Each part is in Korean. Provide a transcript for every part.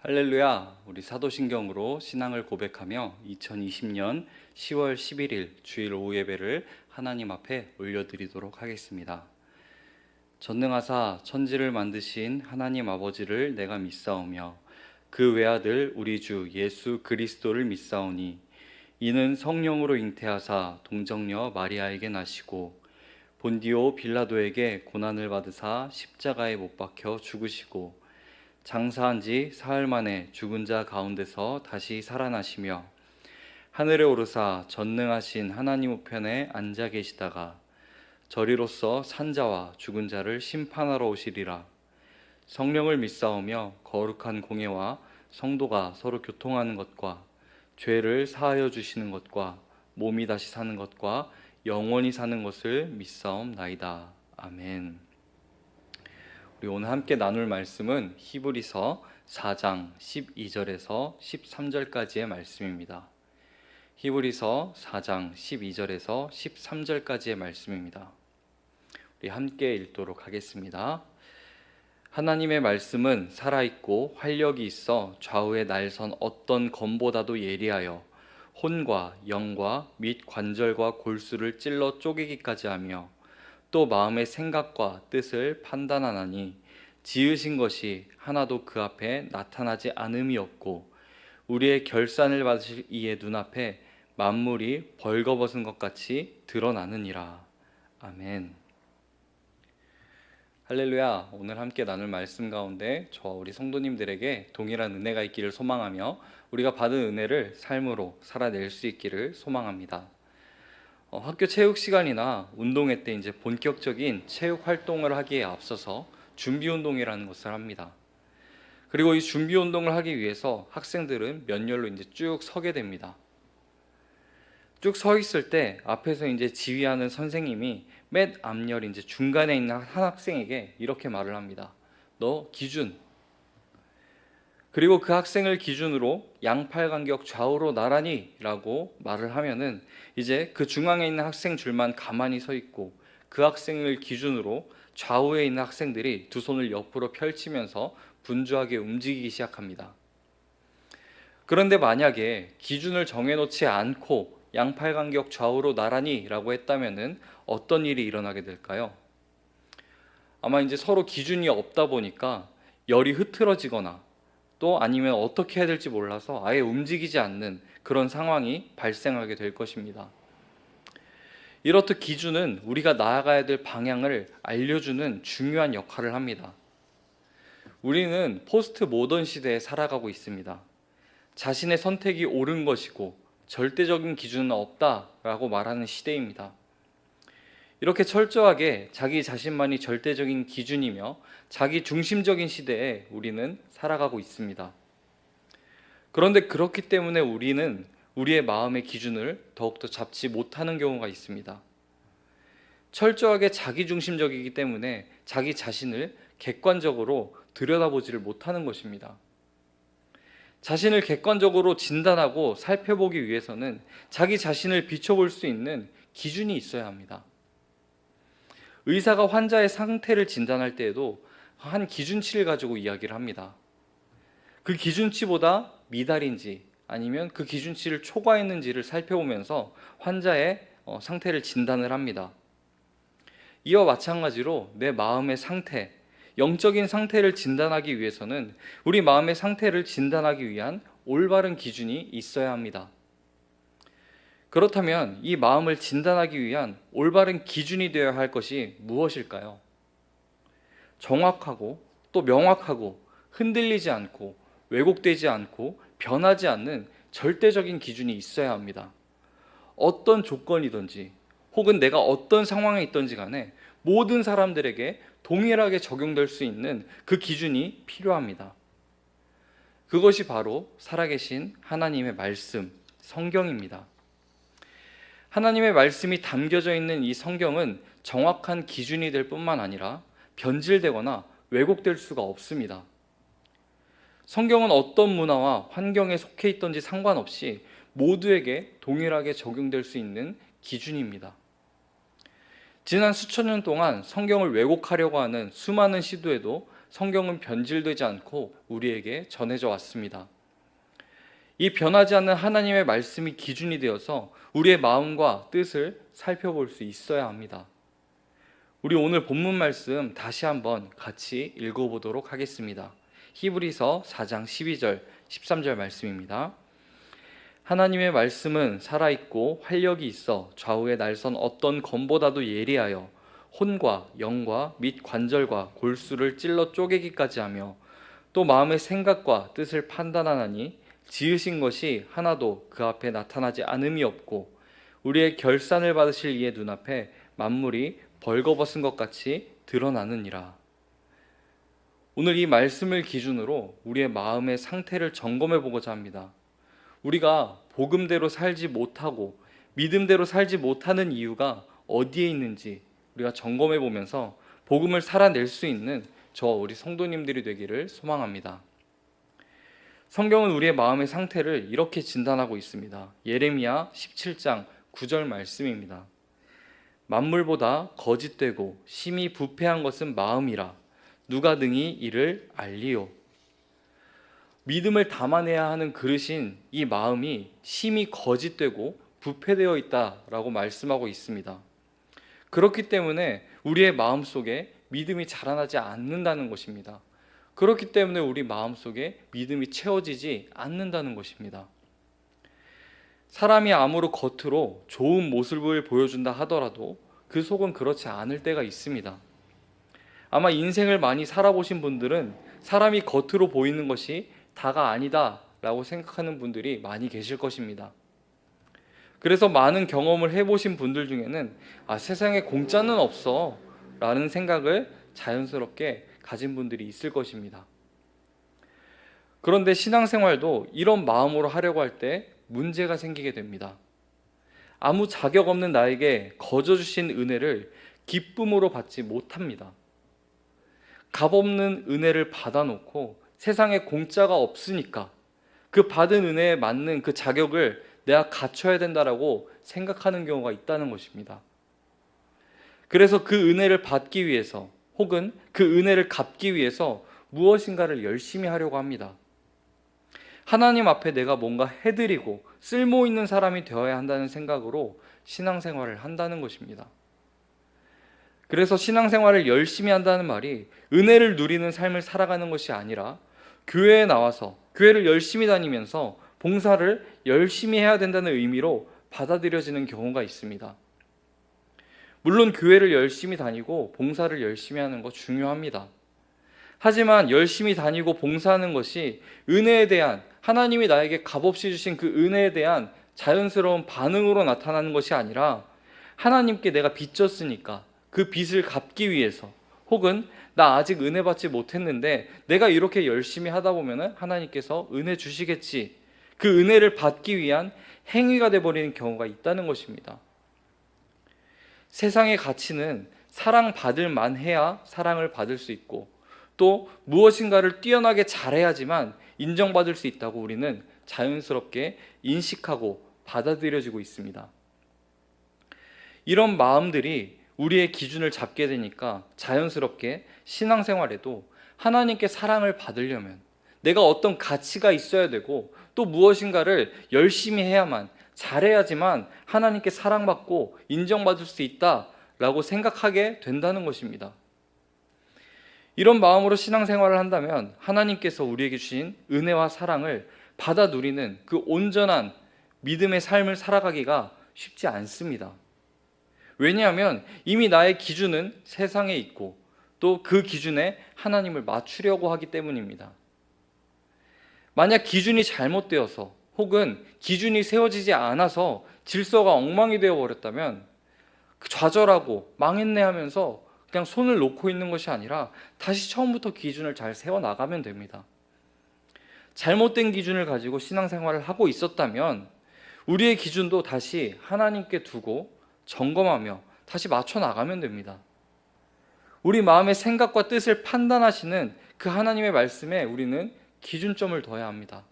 할렐루야, 우리 사도신경으로 신앙을 고백하며 2020년 10월 11일 주일 오후 예배를 하나님 앞에 올려드리도록 하겠습니다. 전능하사 천지를 만드신 하나님 아버지를 내가 믿사오며 그 외아들 우리 주 예수 그리스도를 믿사오니 이는 성령으로 잉태하사 동정녀 마리아에게 나시고 본디오 빌라도에게 고난을 받으사 십자가에 못 박혀 죽으시고 장사한 지 사흘 만에 죽은 자 가운데서 다시 살아나시며 하늘에 오르사 전능하신 하나님 우편에 앉아 계시다가 저리로서 산자와 죽은 자를 심판하러 오시리라. 성령을 믿사오며 거룩한 공예와 성도가 서로 교통하는 것과 죄를 사하여 주시는 것과 몸이 다시 사는 것과 영원히 사는 것을 믿사옵나이다. 아멘. 우리 오늘 함께 나눌 말씀은 히브리서 4장 12절에서 13절까지의 말씀입니다. 히브리서 4장 12절에서 13절까지의 말씀입니다. 우리 함께 읽도록 하겠습니다. 하나님의 말씀은 살아있고 활력이 있어 좌우의 날선 어떤 검보다도 예리하여 혼과 영과 및 관절과 골수를 찔러 쪼개기까지 하며 또 마음의 생각과 뜻을 판단하나니 지으신 것이 하나도 그 앞에 나타나지 않음이 없고 우리의 결산을 받으실 이의 눈앞에 만물이 벌거벗은 것 같이 드러나느니라. 아멘. 할렐루야. 오늘 함께 나눌 말씀 가운데 저와 우리 성도님들에게 동일한 은혜가 있기를 소망하며 우리가 받은 은혜를 삶으로 살아낼 수 있기를 소망합니다. 학교 체육 시간이나 운동회 때 이제 본격적인 체육 활동을 하기에 앞서서 준비 운동이라는 것을 합니다. 그리고 이 준비 운동을 하기 위해서 학생들은 몇 열로 이제 쭉 서게 됩니다. 쭉 서 있을 때 앞에서 이제 지휘하는 선생님이 맨 앞열 이제 중간에 있는 한 학생에게 이렇게 말을 합니다. 너 기준. 그리고 그 학생을 기준으로 양팔 간격 좌우로 나란히 라고 말을 하면은 이제 그 중앙에 있는 학생 줄만 가만히 서 있고 그 학생을 기준으로 좌우에 있는 학생들이 두 손을 옆으로 펼치면서 분주하게 움직이기 시작합니다. 그런데 만약에 기준을 정해놓지 않고 양팔 간격 좌우로 나란히 라고 했다면은 어떤 일이 일어나게 될까요? 아마 이제 서로 기준이 없다 보니까 열이 흐트러지거나 또 아니면 어떻게 해야 될지 몰라서 아예 움직이지 않는 그런 상황이 발생하게 될 것입니다. 이렇듯 기준은 우리가 나아가야 될 방향을 알려주는 중요한 역할을 합니다. 우리는 포스트 모던 시대에 살아가고 있습니다. 자신의 선택이 옳은 것이고 절대적인 기준은 없다라고 말하는 시대입니다. 이렇게 철저하게 자기 자신만이 절대적인 기준이며 자기 중심적인 시대에 우리는 살아가고 있습니다. 그런데 그렇기 때문에 우리는 우리의 마음의 기준을 더욱더 잡지 못하는 경우가 있습니다. 철저하게 자기 중심적이기 때문에 자기 자신을 객관적으로 들여다보지를 못하는 것입니다. 자신을 객관적으로 진단하고 살펴보기 위해서는 자기 자신을 비춰볼 수 있는 기준이 있어야 합니다. 의사가 환자의 상태를 진단할 때에도 한 기준치를 가지고 이야기를 합니다. 그 기준치보다 미달인지 아니면 그 기준치를 초과했는지를 살펴보면서 환자의 상태를 진단을 합니다. 이와 마찬가지로 내 마음의 상태, 영적인 상태를 진단하기 위해서는 우리 마음의 상태를 진단하기 위한 올바른 기준이 있어야 합니다. 그렇다면 이 마음을 진단하기 위한 올바른 기준이 되어야 할 것이 무엇일까요? 정확하고 또 명확하고 흔들리지 않고 왜곡되지 않고 변하지 않는 절대적인 기준이 있어야 합니다. 어떤 조건이든지 혹은 내가 어떤 상황에 있든지 간에 모든 사람들에게 동일하게 적용될 수 있는 그 기준이 필요합니다. 그것이 바로 살아계신 하나님의 말씀, 성경입니다. 하나님의 말씀이 담겨져 있는 이 성경은 정확한 기준이 될 뿐만 아니라 변질되거나 왜곡될 수가 없습니다. 성경은 어떤 문화와 환경에 속해 있든지 상관없이 모두에게 동일하게 적용될 수 있는 기준입니다. 지난 수천 년 동안 성경을 왜곡하려고 하는 수많은 시도에도 성경은 변질되지 않고 우리에게 전해져 왔습니다. 이 변하지 않는 하나님의 말씀이 기준이 되어서 우리의 마음과 뜻을 살펴볼 수 있어야 합니다. 우리 오늘 본문 말씀 다시 한번 같이 읽어보도록 하겠습니다. 히브리서 4장 12절, 13절 말씀입니다. 하나님의 말씀은 살아있고 활력이 있어 좌우에 날선 어떤 검보다도 예리하여 혼과 영과 및 관절과 골수를 찔러 쪼개기까지 하며 또 마음의 생각과 뜻을 판단하나니 지으신 것이 하나도 그 앞에 나타나지 않음이 없고 우리의 결산을 받으실 이의 눈앞에 만물이 벌거벗은 것 같이 드러나느니라. 오늘 이 말씀을 기준으로 우리의 마음의 상태를 점검해 보고자 합니다. 우리가 복음대로 살지 못하고 믿음대로 살지 못하는 이유가 어디에 있는지 우리가 점검해 보면서 복음을 살아낼 수 있는 우리 성도님들이 되기를 소망합니다. 성경은 우리의 마음의 상태를 이렇게 진단하고 있습니다. 예레미야 17장 9절 말씀입니다. 만물보다 거짓되고 심히 부패한 것은 마음이라 누가 능히 이를 알리요. 믿음을 담아내야 하는 그릇인 이 마음이 심히 거짓되고 부패되어 있다라고 말씀하고 있습니다. 그렇기 때문에 우리의 마음속에 믿음이 자라나지 않는다는 것입니다. 그렇기 때문에 우리 마음속에 믿음이 채워지지 않는다는 것입니다. 사람이 아무리 겉으로 좋은 모습을 보여준다 하더라도 그 속은 그렇지 않을 때가 있습니다. 아마 인생을 많이 살아보신 분들은 사람이 겉으로 보이는 것이 다가 아니다 라고 생각하는 분들이 많이 계실 것입니다. 그래서 많은 경험을 해보신 분들 중에는 세상에 공짜는 없어 라는 생각을 자연스럽게 가진 분들이 있을 것입니다. 그런데 신앙생활도 이런 마음으로 하려고 할 때 문제가 생기게 됩니다. 아무 자격 없는 나에게 거저 주신 은혜를 기쁨으로 받지 못합니다. 값없는 은혜를 받아놓고 세상에 공짜가 없으니까 그 받은 은혜에 맞는 그 자격을 내가 갖춰야 된다라고 생각하는 경우가 있다는 것입니다. 그래서 그 은혜를 받기 위해서 혹은 그 은혜를 갚기 위해서 무엇인가를 열심히 하려고 합니다. 하나님 앞에 내가 뭔가 해드리고 쓸모 있는 사람이 되어야 한다는 생각으로 신앙생활을 한다는 것입니다. 그래서 신앙생활을 열심히 한다는 말이 은혜를 누리는 삶을 살아가는 것이 아니라 교회에 나와서 교회를 열심히 다니면서 봉사를 열심히 해야 된다는 의미로 받아들여지는 경우가 있습니다. 물론 교회를 열심히 다니고 봉사를 열심히 하는 거 중요합니다. 하지만 열심히 다니고 봉사하는 것이 은혜에 대한 하나님이 나에게 값없이 주신 그 은혜에 대한 자연스러운 반응으로 나타나는 것이 아니라 하나님께 내가 빚졌으니까 그 빚을 갚기 위해서 혹은 나 아직 은혜 받지 못했는데 내가 이렇게 열심히 하다 보면 하나님께서 은혜 주시겠지, 그 은혜를 받기 위한 행위가 되어버리는 경우가 있다는 것입니다. 세상의 가치는 사랑받을 만해야 사랑을 받을 수 있고 또 무엇인가를 뛰어나게 잘해야지만 인정받을 수 있다고 우리는 자연스럽게 인식하고 받아들여지고 있습니다. 이런 마음들이 우리의 기준을 잡게 되니까 자연스럽게 신앙생활에도 하나님께 사랑을 받으려면 내가 어떤 가치가 있어야 되고 또 무엇인가를 열심히 해야만, 잘해야지만 하나님께 사랑받고 인정받을 수 있다라고 생각하게 된다는 것입니다. 이런 마음으로 신앙생활을 한다면 하나님께서 우리에게 주신 은혜와 사랑을 받아 누리는 그 온전한 믿음의 삶을 살아가기가 쉽지 않습니다. 왜냐하면 이미 나의 기준은 세상에 있고 또 그 기준에 하나님을 맞추려고 하기 때문입니다. 만약 기준이 잘못되어서 혹은 기준이 세워지지 않아서 질서가 엉망이 되어 버렸다면 좌절하고 망했네 하면서 그냥 손을 놓고 있는 것이 아니라 다시 처음부터 기준을 잘 세워나가면 됩니다. 잘못된 기준을 가지고 신앙생활을 하고 있었다면 우리의 기준도 다시 하나님께 두고 점검하며 다시 맞춰 나가면 됩니다. 우리 마음의 생각과 뜻을 판단하시는 그 하나님의 말씀에 우리는 기준점을 둬야 합니다.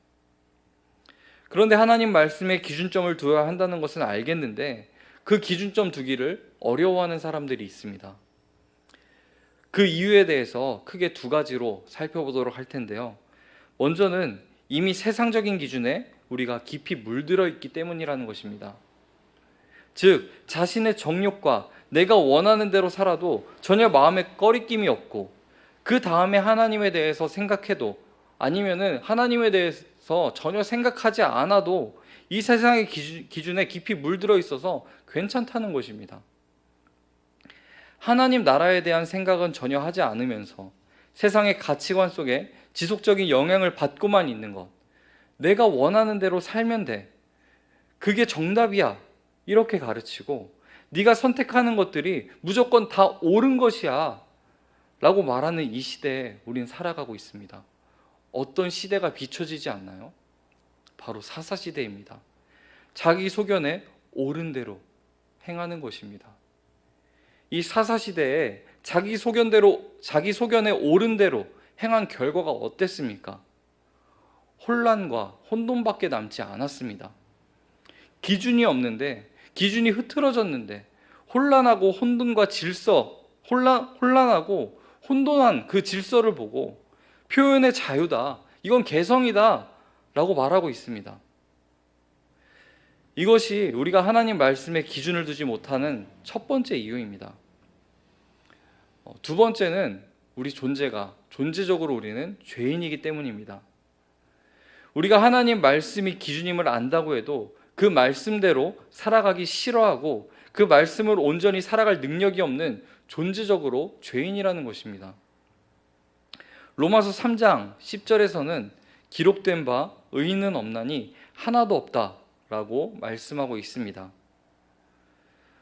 그런데 하나님 말씀에 기준점을 두어야 한다는 것은 알겠는데 그 기준점 두기를 어려워하는 사람들이 있습니다. 그 이유에 대해서 크게 두 가지로 살펴보도록 할 텐데요. 먼저는 이미 세상적인 기준에 우리가 깊이 물들어 있기 때문이라는 것입니다. 즉, 자신의 정욕과 내가 원하는 대로 살아도 전혀 마음에 꺼리낌이 없고, 그 다음에 하나님에 대해서 생각해도, 아니면은 하나님에 대해서 전혀 생각하지 않아도 이 세상의 기준에 깊이 물들어 있어서 괜찮다는 것입니다. 하나님 나라에 대한 생각은 전혀 하지 않으면서 세상의 가치관 속에 지속적인 영향을 받고만 있는 것, 내가 원하는 대로 살면 돼, 그게 정답이야, 이렇게 가르치고, 네가 선택하는 것들이 무조건 다 옳은 것이야 라고 말하는 이 시대에 우린 살아가고 있습니다. 어떤 시대가 비춰지지 않나요? 바로 사사시대입니다. 자기 소견에 옳은 대로 행하는 것입니다. 이 사사시대에 자기 소견에 옳은 대로 행한 결과가 어땠습니까? 혼란과 혼돈밖에 남지 않았습니다. 기준이 없는데, 기준이 흐트러졌는데, 혼란하고 혼돈과 혼란하고 혼돈한 그 질서를 보고 표현의 자유다, 이건 개성이다 라고 말하고 있습니다. 이것이 우리가 하나님 말씀에 기준을 두지 못하는 첫 번째 이유입니다. 두 번째는 우리 존재적으로 우리는 죄인이기 때문입니다. 우리가 하나님 말씀이 기준임을 안다고 해도 그 말씀대로 살아가기 싫어하고 그 말씀을 온전히 살아갈 능력이 없는 존재적으로 죄인이라는 것입니다. 로마서 3장 10절에서는 기록된 바 의인은 없나니 하나도 없다라고 말씀하고 있습니다.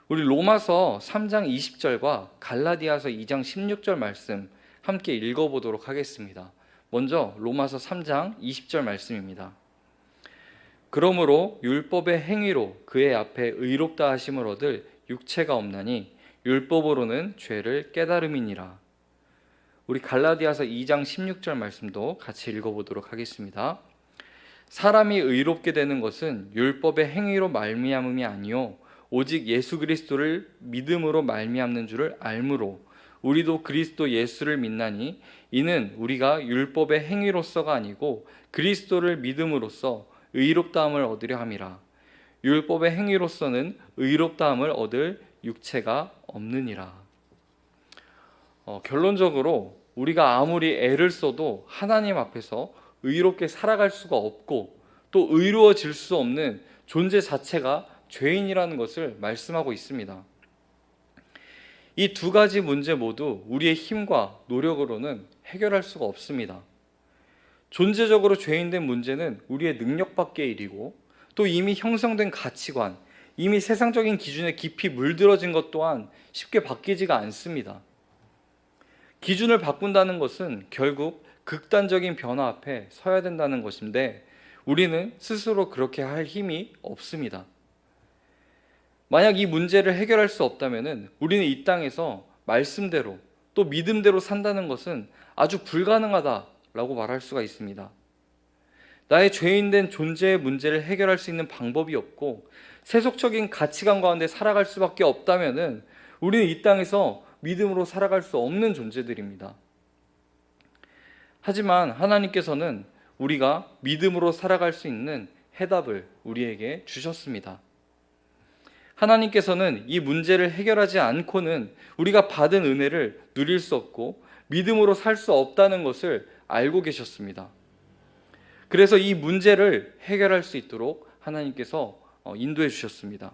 우리 로마서 3장 20절과 갈라디아서 2장 16절 말씀 함께 읽어보도록 하겠습니다. 먼저 로마서 3장 20절 말씀입니다. 그러므로 율법의 행위로 그의 앞에 의롭다 하심을 얻을 육체가 없나니 율법으로는 죄를 깨달음이니라. 우리 갈라디아서 2장 16절 말씀도 같이 읽어보도록 하겠습니다. 사람이 의롭게 되는 것은 율법의 행위로 말미암음이 아니요 오직 예수 그리스도를 믿음으로 말미암는 줄을 알므로 우리도 그리스도 예수를 믿나니 이는 우리가 율법의 행위로서가 아니고 그리스도를 믿음으로써 의롭다함을 얻으려 함이라. 율법의 행위로서는 의롭다함을 얻을 육체가 없느니라. 결론적으로 우리가 아무리 애를 써도 하나님 앞에서 의롭게 살아갈 수가 없고 또 의로워질 수 없는 존재 자체가 죄인이라는 것을 말씀하고 있습니다. 이 두 가지 문제 모두 우리의 힘과 노력으로는 해결할 수가 없습니다. 존재적으로 죄인된 문제는 우리의 능력 밖의 일이고 또 이미 형성된 가치관, 이미 세상적인 기준에 깊이 물들어진 것 또한 쉽게 바뀌지가 않습니다. 기준을 바꾼다는 것은 결국 극단적인 변화 앞에 서야 된다는 것인데 우리는 스스로 그렇게 할 힘이 없습니다. 만약 이 문제를 해결할 수 없다면 우리는 이 땅에서 말씀대로 또 믿음대로 산다는 것은 아주 불가능하다라고 말할 수가 있습니다. 나의 죄인된 존재의 문제를 해결할 수 있는 방법이 없고 세속적인 가치관 가운데 살아갈 수밖에 없다면 우리는 이 땅에서 믿음으로 살아갈 수 없는 존재들입니다. 하지만 하나님께서는 우리가 믿음으로 살아갈 수 있는 해답을 우리에게 주셨습니다. 하나님께서는 이 문제를 해결하지 않고는 우리가 받은 은혜를 누릴 수 없고 믿음으로 살 수 없다는 것을 알고 계셨습니다. 그래서 이 문제를 해결할 수 있도록 하나님께서 인도해 주셨습니다.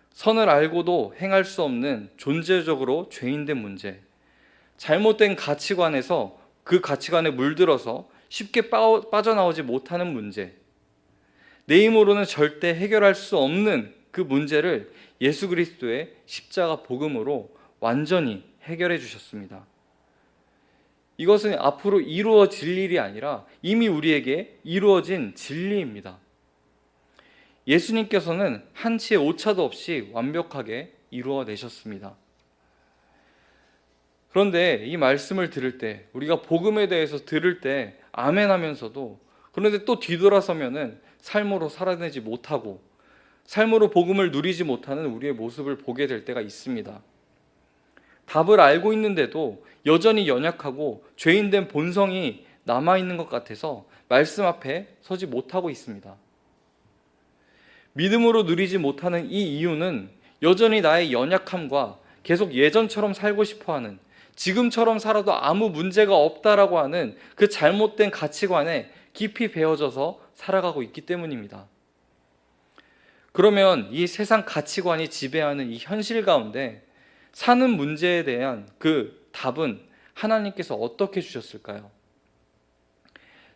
선을 알고도 행할 수 없는 존재적으로 죄인된 문제, 잘못된 가치관에서 그 가치관에 물들어서 쉽게 빠져나오지 못하는 문제, 내 힘으로는 절대 해결할 수 없는 그 문제를 예수 그리스도의 십자가 복음으로 완전히 해결해 주셨습니다. 이것은 앞으로 이루어질 일이 아니라 이미 우리에게 이루어진 진리입니다. 예수님께서는 한치의 오차도 없이 완벽하게 이루어내셨습니다. 그런데 이 말씀을 들을 때, 우리가 복음에 대해서 들을 때 아멘 하면서도 그런데 또 뒤돌아서면은 삶으로 살아내지 못하고 삶으로 복음을 누리지 못하는 우리의 모습을 보게 될 때가 있습니다. 답을 알고 있는데도 여전히 연약하고 죄인된 본성이 남아있는 것 같아서 말씀 앞에 서지 못하고 있습니다. 믿음으로 누리지 못하는 이 이유는 여전히 나의 연약함과 계속 예전처럼 살고 싶어하는, 지금처럼 살아도 아무 문제가 없다라고 하는 그 잘못된 가치관에 깊이 배어져서 살아가고 있기 때문입니다. 그러면 이 세상 가치관이 지배하는 이 현실 가운데 사는 문제에 대한 그 답은 하나님께서 어떻게 주셨을까요?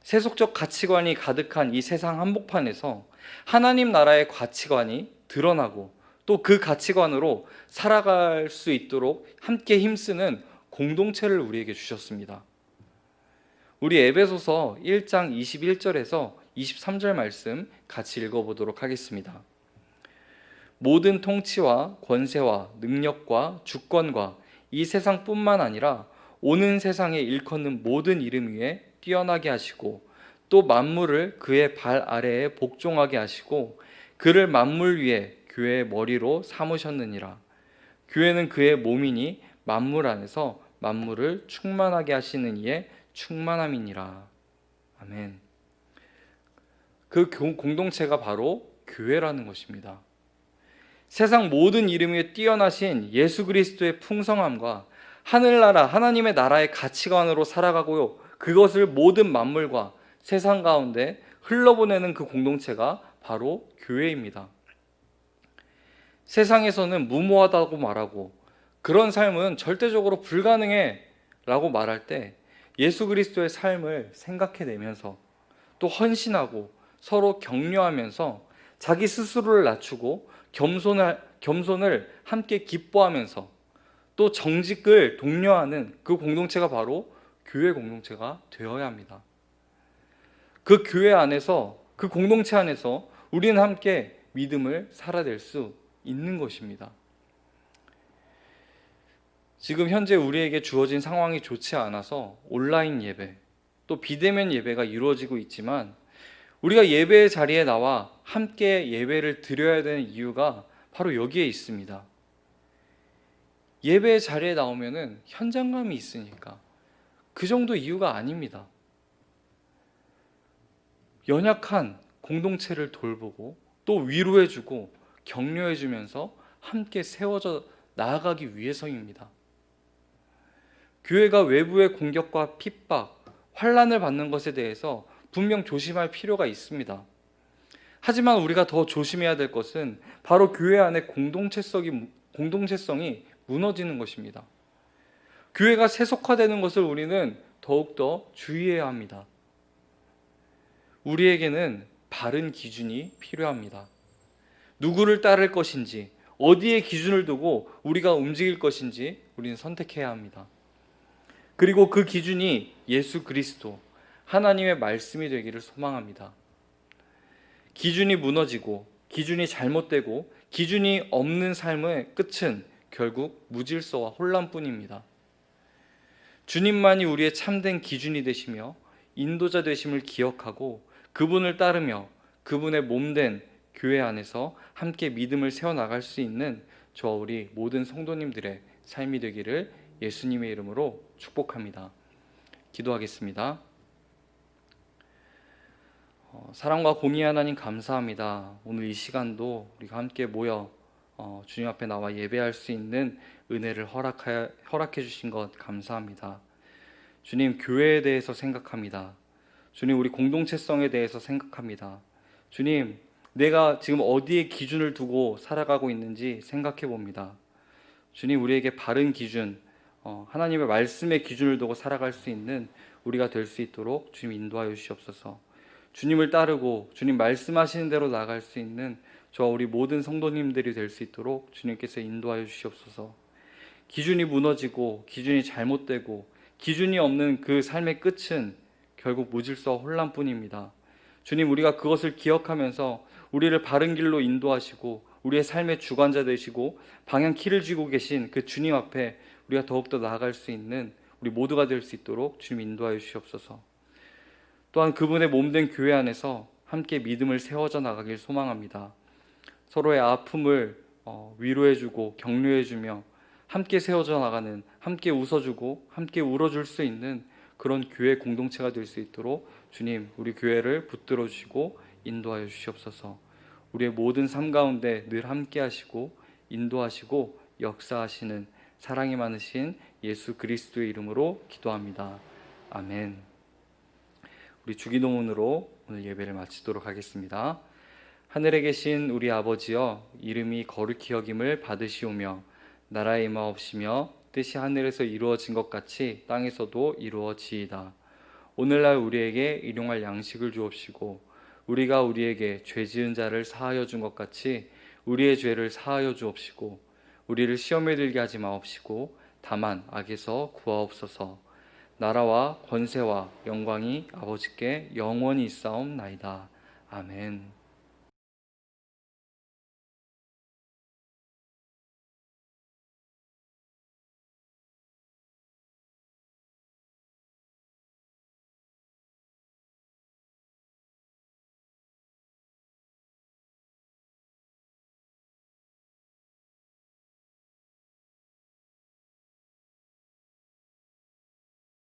세속적 가치관이 가득한 이 세상 한복판에서 하나님 나라의 가치관이 드러나고 또 그 가치관으로 살아갈 수 있도록 함께 힘쓰는 공동체를 우리에게 주셨습니다. 우리 에베소서 1장 21절에서 23절 말씀 같이 읽어보도록 하겠습니다. 모든 통치와 권세와 능력과 주권과 이 세상뿐만 아니라 오는 세상에 일컫는 모든 이름 위에 뛰어나게 하시고 또 만물을 그의 발 아래에 복종하게 하시고 그를 만물 위에 교회의 머리로 삼으셨느니라. 교회는 그의 몸이니 만물 안에서 만물을 충만하게 하시는 이의 충만함이니라. 아멘. 그 공동체가 바로 교회라는 것입니다. 세상 모든 이름 위에 뛰어나신 예수 그리스도의 풍성함과 하늘나라 하나님의 나라의 가치관으로 살아가고요, 그것을 모든 만물과 세상 가운데 흘러보내는 그 공동체가 바로 교회입니다. 세상에서는 무모하다고 말하고 그런 삶은 절대적으로 불가능해 라고 말할 때 예수 그리스도의 삶을 생각해내면서 또 헌신하고 서로 격려하면서 자기 스스로를 낮추고 겸손을 함께 기뻐하면서 또 정직을 독려하는 그 공동체가 바로 교회 공동체가 되어야 합니다. 그 교회 안에서, 그 공동체 안에서 우리는 함께 믿음을 살아낼 수 있는 것입니다. 지금 현재 우리에게 주어진 상황이 좋지 않아서 온라인 예배, 또 비대면 예배가 이루어지고 있지만 우리가 예배의 자리에 나와 함께 예배를 드려야 되는 이유가 바로 여기에 있습니다. 예배의 자리에 나오면은 현장감이 있으니까 그 정도 이유가 아닙니다. 연약한 공동체를 돌보고 또 위로해주고 격려해주면서 함께 세워져 나아가기 위해서입니다. 교회가 외부의 공격과 핍박, 환난을 받는 것에 대해서 분명 조심할 필요가 있습니다. 하지만 우리가 더 조심해야 될 것은 바로 교회 안의 공동체성이 무너지는 것입니다. 교회가 세속화되는 것을 우리는 더욱더 주의해야 합니다. 우리에게는 바른 기준이 필요합니다. 누구를 따를 것인지, 어디에 기준을 두고 우리가 움직일 것인지 우리는 선택해야 합니다. 그리고 그 기준이 예수 그리스도, 하나님의 말씀이 되기를 소망합니다. 기준이 무너지고, 기준이 잘못되고, 기준이 없는 삶의 끝은 결국 무질서와 혼란뿐입니다. 주님만이 우리의 참된 기준이 되시며 인도자 되심을 기억하고 그분을 따르며 그분의 몸된 교회 안에서 함께 믿음을 세워나갈 수 있는 저와 우리 모든 성도님들의 삶이 되기를 예수님의 이름으로 축복합니다. 기도하겠습니다. 사랑과 공의 하나님 감사합니다. 오늘 이 시간도 우리가 함께 모여 주님 앞에 나와 예배할 수 있는 은혜를 허락해 주신 것 감사합니다. 주님, 교회에 대해서 생각합니다. 주님, 우리 공동체성에 대해서 생각합니다. 주님, 내가 지금 어디에 기준을 두고 살아가고 있는지 생각해 봅니다. 주님, 우리에게 바른 기준, 하나님의 말씀의 기준을 두고 살아갈 수 있는 우리가 될 수 있도록 주님 인도하여 주시옵소서. 주님을 따르고 주님 말씀하시는 대로 나아갈 수 있는 저와 우리 모든 성도님들이 될 수 있도록 주님께서 인도하여 주시옵소서. 기준이 무너지고 기준이 잘못되고 기준이 없는 그 삶의 끝은 결국 무질서와 혼란뿐입니다. 주님, 우리가 그것을 기억하면서 우리를 바른 길로 인도하시고 우리의 삶의 주관자 되시고 방향키를 쥐고 계신 그 주님 앞에 우리가 더욱더 나아갈 수 있는 우리 모두가 될 수 있도록 주님 인도하여 주시옵소서. 또한 그분의 몸된 교회 안에서 함께 믿음을 세워져 나가길 소망합니다. 서로의 아픔을 위로해주고 격려해주며 함께 세워져 나가는, 함께 웃어주고 함께 울어줄 수 있는 그런 교회 공동체가 될 수 있도록 주님, 우리 교회를 붙들어 주시고 인도하여 주시옵소서. 우리의 모든 삶 가운데 늘 함께 하시고 인도하시고 역사하시는 사랑이 많으신 예수 그리스도의 이름으로 기도합니다. 아멘. 우리 주기도문으로 오늘 예배를 마치도록 하겠습니다. 하늘에 계신 우리 아버지여, 이름이 거룩히 여김을 받으시오며 나라의 임하옵시며 뜻이 하늘에서 이루어진 것 같이 땅에서도 이루어지이다. 오늘날 우리에게 일용할 양식을 주옵시고 우리가 우리에게 죄 지은 자를 사하여 준 것 같이 우리의 죄를 사하여 주옵시고 우리를 시험에 들게 하지 마옵시고 다만 악에서 구하옵소서. 나라와 권세와 영광이 아버지께 영원히 있사옵나이다. 아멘.